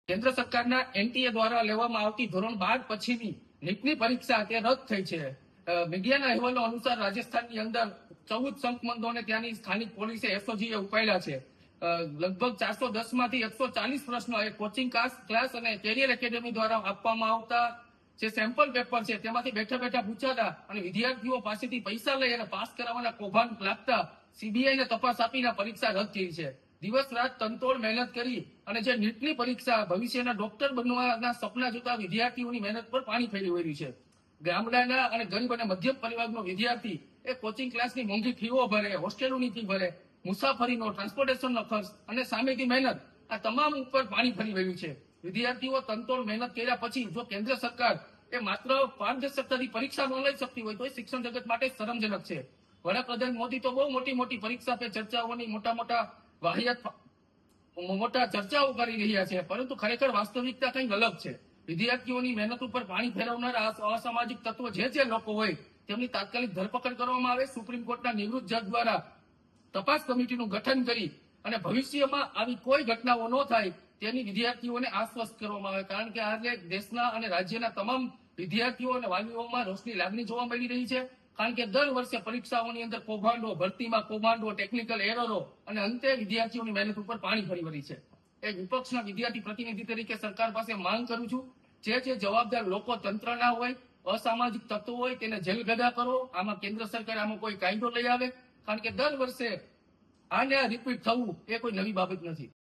કેન્દ્ર સરકારના એનટીએ દ્વારા લેવામાં આવતી ધોરણ 12 પછીની નીટની પરીક્ષા તે રદ થઈ છે. મીડિયાના અહેવાલો અનુસાર રાજસ્થાનની અંદર 14 શંકમંદોને ત્યાંની સ્થાનિક પોલીસે એસઓજીએ ઉપાડ્યા છે. લગભગ 410 માંથી 140 પ્રશ્નો એ કોચિંગ ક્લાસ અને કેરિયર એકેડેમી દ્વારા આપવામાં આવતા જે સેમ્પલ પેપર છે તેમાંથી બેઠા બેઠા પૂછાતા અને વિદ્યાર્થીઓ પાસેથી પૈસા લઈ અને પાસ કરાવવાના કૌભાંડ લાગતા સીબીઆઈને તપાસ આપીને પરીક્ષા રદ થઈ છે. દિવસ રાત તનતોડ મહેનત કરી અને જે નીટની પરીક્ષા ભવિષ્યના ડોક્ટર બનવાના સપના જોતા વિદ્યાર્થીઓની મહેનત પર પાણી ફેરી વળ્યું છે. ગામડાના અને ગરીબ અને મધ્યમ પરિવારનો વિદ્યાર્થી એ કોચિંગ ક્લાસની મોંઘી ફીઓ ભરે, હોસ્ટેલોની ફી ભરે, મુસાફરીનો, ટ્રાન્સપોર્ટેશનનો ખર્ચ અને સામેથી મહેનત, આ તમામ ઉપર પાણી ફરી વળ્યું છે. વિદ્યાર્થીઓ તનતોડ મહેનત કર્યા પછી જો કેન્દ્ર સરકાર એ માત્ર પારદર્શકતાથી પરીક્ષા ન લઈ શકતી હોય તો એ શિક્ષણ જગત માટે શરમજનક છે. વડાપ્રધાન મોદી તો બહુ મોટી મોટી પરીક્ષા પે ચર્ચાઓની મોટા ચર્ચાઓ કરી રહ્યા છે, પરંતુ ખરેખર વાસ્તવિકતા કંઈક અલગ છે. વિદ્યાર્થીઓની મહેનત ઉપર પાણી ફેરવનારા અસામાજિક તત્વો જે લોકો હોય તેમની તાત્કાલિક ધરપકડ કરવામાં આવે. સુપ્રીમ કોર્ટના નિવૃત્ત જજ દ્વારા તપાસ કમિટીનું ગઠન કરી અને ભવિષ્યમાં આવી કોઈ ઘટનાઓ ન થાય તેની વિદ્યાર્થીઓને આશ્વસ્ત કરવામાં આવે, કારણ કે આજે દેશના અને રાજ્યના તમામ વિદ્યાર્થીઓ અને વાલીઓમાં રોષની લાગણી જોવા મળી રહી છે. કારણ કે દર વર્ષે પરીક્ષાઓની અંદર કૌભાંડો, ભરતીમાં કૌભાંડો, ટેકનિકલ એરરો અને અંતે વિદ્યાર્થીઓની મહેનત ઉપર પાણી ફરી વળી છે. એક વિપક્ષના વિદ્યાર્થી પ્રતિનિધિ તરીકે સરકાર પાસે માંગ કરું છું, જે જવાબદાર લોકો તંત્રના હોય, અસામાજિક તત્વો હોય તેને જેલગદા કરો. આમાં કેન્દ્ર સરકાર આમાં કોઈ કાયદો લઈ આવે, કારણ કે દર વર્ષે આને રિપીટ થવું એ કોઈ નવી બાબત નથી.